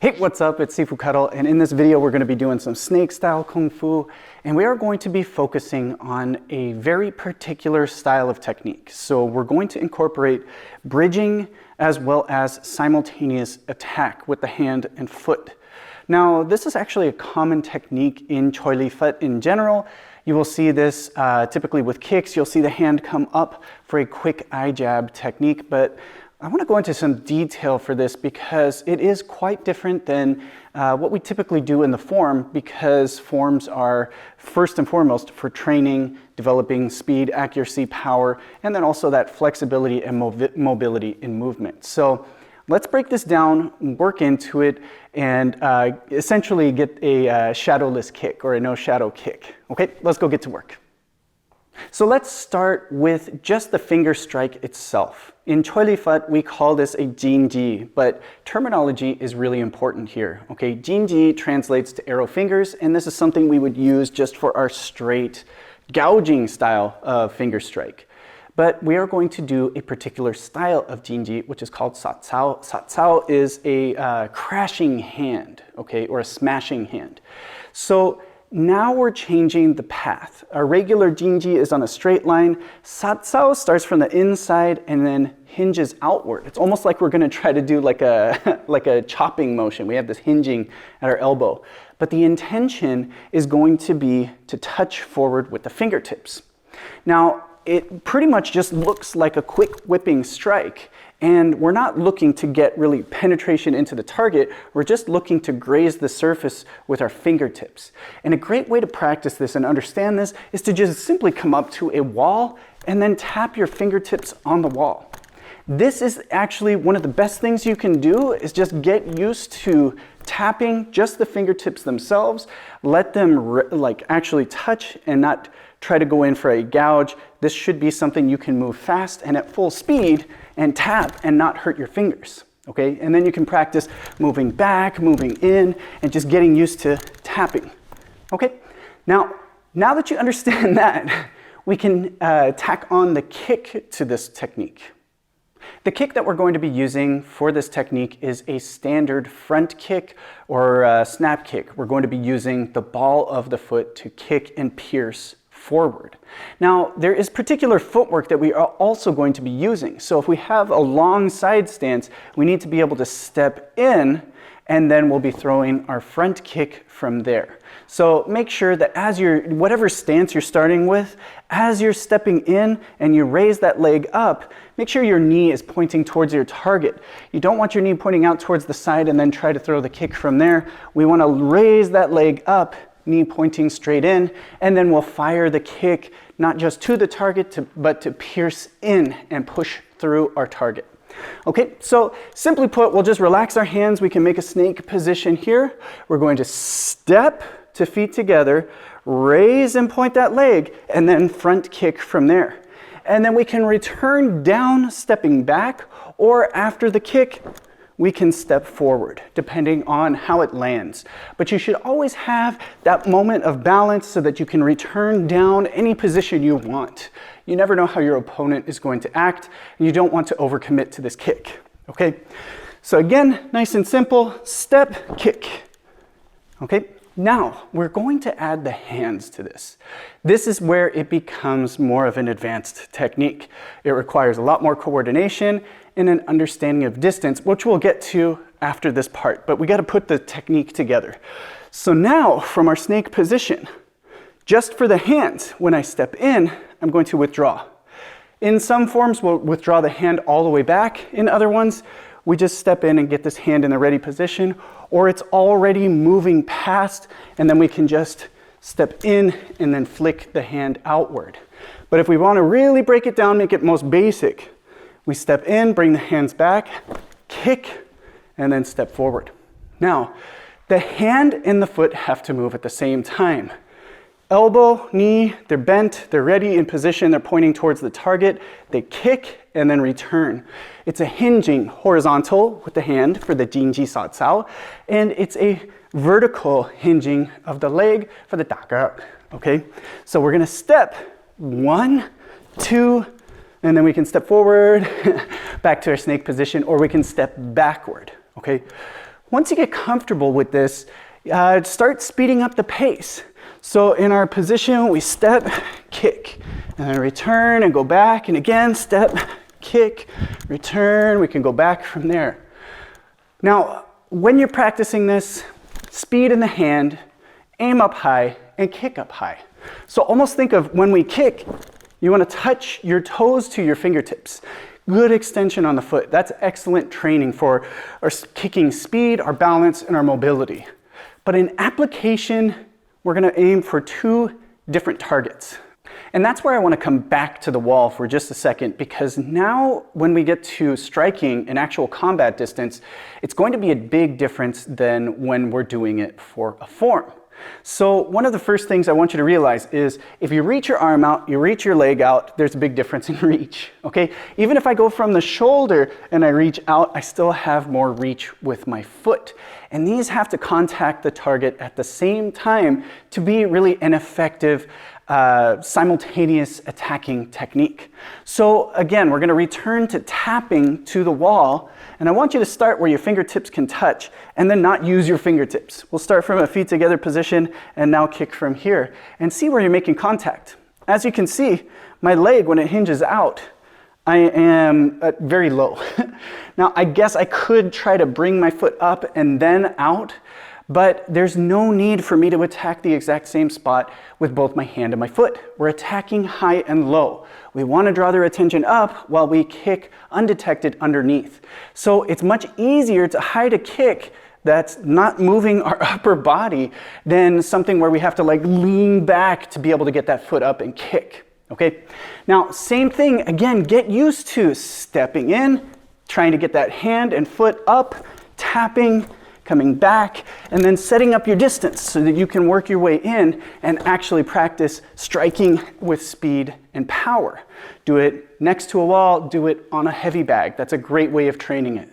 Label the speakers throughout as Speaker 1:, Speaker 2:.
Speaker 1: Hey, what's up? It's Sifu Kuttel, and in this video we're going to be doing some snake-style Kung Fu, and we are going to be focusing on a very particular style of technique. So we're going to incorporate bridging as well as simultaneous attack with the hand and foot. Now, this is actually a common technique in Choi Li Fut in general. You will see this typically with kicks. You'll see the hand come up for a quick eye jab technique, but I want to go into some detail for this because it is quite different than what we typically do in the form, because forms are first and foremost for training, developing speed, accuracy, power, and then also that flexibility and mobility in movement. So let's break this down, work into it, and essentially get a shadowless kick or a no shadow kick. Okay, let's go get to work. So let's start with just the finger strike itself. In Choi Li Fut, we call this a jinji, but terminology is really important here. Okay, jinji translates to arrow fingers, and this is something we would use just for our straight gouging style of finger strike. But we are going to do a particular style of jinji, which is called satsao. Satsao is a crashing hand, okay, or a smashing hand. So now we're changing the path. Our regular jinji is on a straight line. Satsao starts from the inside and then hinges outward. It's almost like we're going to try to do like a chopping motion. We have this hinging at our elbow. But the intention is going to be to touch forward with the fingertips. Now, it pretty much just looks like a quick whipping strike, and we're not looking to get really penetration into the target. We're just looking to graze the surface with our fingertips. And a great way to practice this and understand this is to just simply come up to a wall and then tap your fingertips on the wall. This is actually one of the best things you can do, is just get used to tapping just the fingertips themselves. Let them actually touch and not try to go in for a gouge. This should be something you can move fast and at full speed and tap and not hurt your fingers, okay? And then you can practice moving back, moving in, and just getting used to tapping, okay? Now that you understand that, we can tack on the kick to this technique. The kick that we're going to be using for this technique is a standard front kick or a snap kick. We're going to be using the ball of the foot to kick and pierce forward. Now, there is particular footwork that we are also going to be using. So if we have a long side stance, we need to be able to step in, and then we'll be throwing our front kick from there. So make sure that as whatever stance you're starting with, as you're stepping in and you raise that leg up, make sure your knee is pointing towards your target. You don't want your knee pointing out towards the side and then try to throw the kick from there. We want to raise that leg up, knee pointing straight in, and then we'll fire the kick not just to the target, but to pierce in and push through our target. Okay, so simply put, we'll just relax our hands. We can make a snake position here. We're going to step to feet together, raise and point that leg, and then front kick from there. And then we can return down, stepping back, or after the kick, we can step forward, depending on how it lands. But you should always have that moment of balance so that you can return down any position you want. You never know how your opponent is going to act, and you don't want to overcommit to this kick, okay? So again, nice and simple, step, kick, okay? Now, we're going to add the hands to this. This is where it becomes more of an advanced technique. It requires a lot more coordination and an understanding of distance, which we'll get to after this part, but we got to put the technique together. So now, from our snake position, just for the hands, when I step in, I'm going to withdraw. In some forms, we'll withdraw the hand all the way back. In other ones, we just step in and get this hand in the ready position, or it's already moving past, and then we can just step in and then flick the hand outward. But if we want to really break it down, make it most basic, we step in, bring the hands back, kick, and then step forward. Now, the hand and the foot have to move at the same time. Elbow, knee, they're bent, they're ready in position, they're pointing towards the target, they kick and then return. It's a hinging horizontal with the hand for the jinji satsao, and it's a vertical hinging of the leg for the taka, okay? So we're gonna step 1, 2, and then we can step forward, back to our snake position, or we can step backward, okay? Once you get comfortable with this, start speeding up the pace. So in our position, we step, kick, and then return and go back, and again, step, kick, return. We can go back from there. Now, when you're practicing this, speed in the hand, aim up high, and kick up high. So almost think of when we kick, you want to touch your toes to your fingertips. Good extension on the foot. That's excellent training for our kicking speed, our balance, and our mobility. But in application, we're going to aim for 2 different targets. And that's where I want to come back to the wall for just a second, because now when we get to striking an actual combat distance, it's going to be a big difference than when we're doing it for a form. So one of the first things I want you to realize is if you reach your arm out, you reach your leg out, there's a big difference in reach, okay? Even if I go from the shoulder and I reach out, I still have more reach with my foot. And these have to contact the target at the same time to be really an effective simultaneous attacking technique. So again, we're going to return to tapping to the wall, and I want you to start where your fingertips can touch and then not use your fingertips. We'll start from a feet together position and now kick from here and see where you're making contact. As you can see, my leg, when it hinges out, I am very low. Now, I guess I could try to bring my foot up and then out, but there's no need for me to attack the exact same spot with both my hand and my foot. We're attacking high and low. We want to draw their attention up while we kick undetected underneath. So it's much easier to hide a kick that's not moving our upper body than something where we have to like lean back to be able to get that foot up and kick. Okay, now same thing, again, get used to stepping in, trying to get that hand and foot up, tapping, coming back, and then setting up your distance so that you can work your way in and actually practice striking with speed and power. Do it next to a wall, do it on a heavy bag. That's a great way of training it.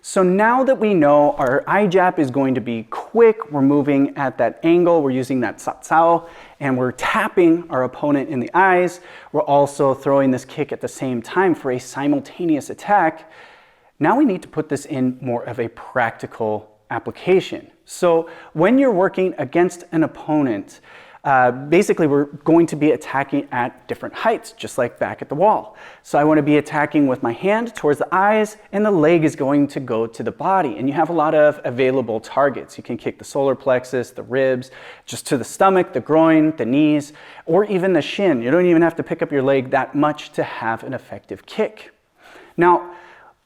Speaker 1: So now that we know our eye jab is going to be quick, we're moving at that angle, we're using that satsao, and we're tapping our opponent in the eyes, we're also throwing this kick at the same time for a simultaneous attack. Now we need to put this in more of a practical application. So when you're working against an opponent, basically we're going to be attacking at different heights, just like back at the wall. So I want to be attacking with my hand towards the eyes, and the leg is going to go to the body. And you have a lot of available targets. You can kick the solar plexus, the ribs, just to the stomach, the groin, the knees, or even the shin. You don't even have to pick up your leg that much to have an effective kick. Now,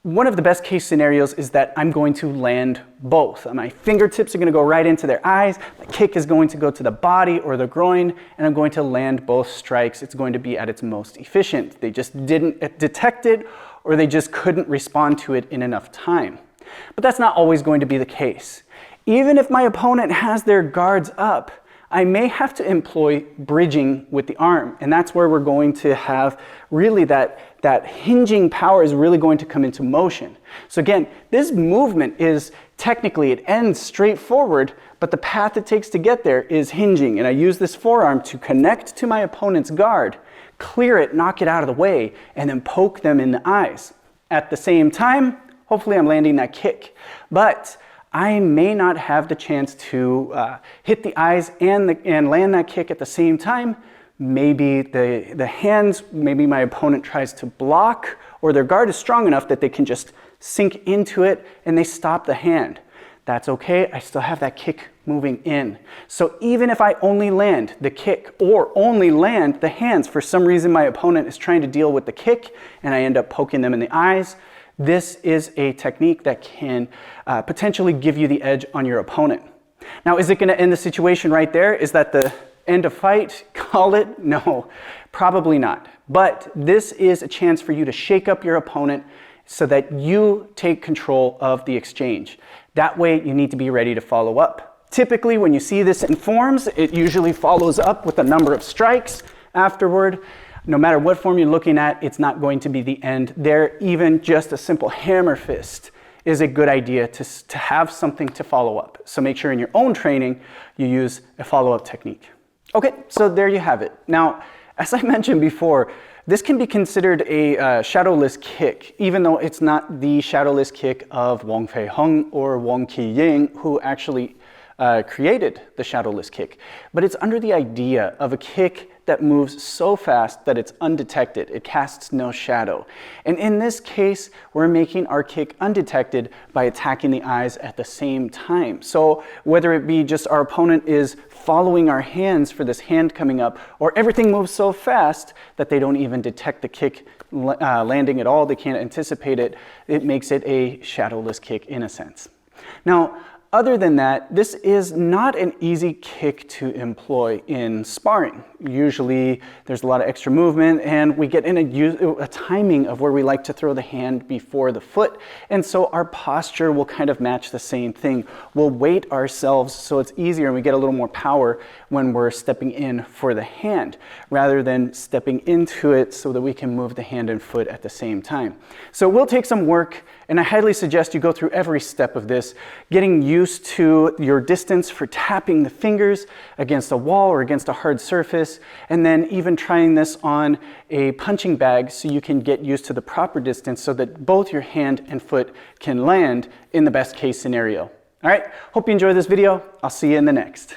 Speaker 1: one of the best case scenarios is that I'm going to land both. My fingertips are going to go right into their eyes, my kick is going to go to the body or the groin, and I'm going to land both strikes. It's going to be at its most efficient. They just didn't detect it, or they just couldn't respond to it in enough time. But that's not always going to be the case. Even if my opponent has their guards up, I may have to employ bridging with the arm, and that's where we're going to have really that hinging power is really going to come into motion. So again, this movement is technically, it ends straight forward, but the path it takes to get there is hinging, and I use this forearm to connect to my opponent's guard, clear it, knock it out of the way, and then poke them in the eyes. At the same time, hopefully I'm landing that kick, but I may not have the chance to hit the eyes and land that kick at the same time. Maybe the hands, maybe my opponent tries to block, or their guard is strong enough that they can just sink into it and they stop the hand. That's okay, I still have that kick moving in. So even if I only land the kick or only land the hands, for some reason my opponent is trying to deal with the kick and I end up poking them in the eyes, this is a technique that can potentially give you the edge on your opponent. Now, is it going to end the situation right there? Is that the end of fight? Call it? No, probably not. But this is a chance for you to shake up your opponent so that you take control of the exchange. That way, you need to be ready to follow up. Typically, when you see this in forms, it usually follows up with a number of strikes afterward. No matter what form you're looking at, it's not going to be the end there. Even just a simple hammer fist is a good idea to have something to follow up. So make sure in your own training you use a follow-up technique. Okay, so there you have it. Now, As I mentioned before, this can be considered a shadowless kick, even though it's not the shadowless kick of Wang Fei Heng or Wang Qiying, who actually created the shadowless kick. But it's under the idea of a kick that moves so fast that it's undetected. It casts no shadow. And in this case, we're making our kick undetected by attacking the eyes at the same time. So whether it be just our opponent is following our hands for this hand coming up, or everything moves so fast that they don't even detect the kick landing at all, they can't anticipate it, it makes it a shadowless kick in a sense. Now, other than that, this is not an easy kick to employ in sparring. Usually there's a lot of extra movement, and we get in a timing of where we like to throw the hand before the foot, and so our posture will kind of match the same thing. We'll weight ourselves so it's easier and we get a little more power when we're stepping in for the hand, rather than stepping into it so that we can move the hand and foot at the same time. So it will take some work, and I highly suggest you go through every step of this, getting used to your distance for tapping the fingers against a wall or against a hard surface, and then even trying this on a punching bag so you can get used to the proper distance so that both your hand and foot can land in the best case scenario. All right, hope you enjoyed this video. I'll see you in the next.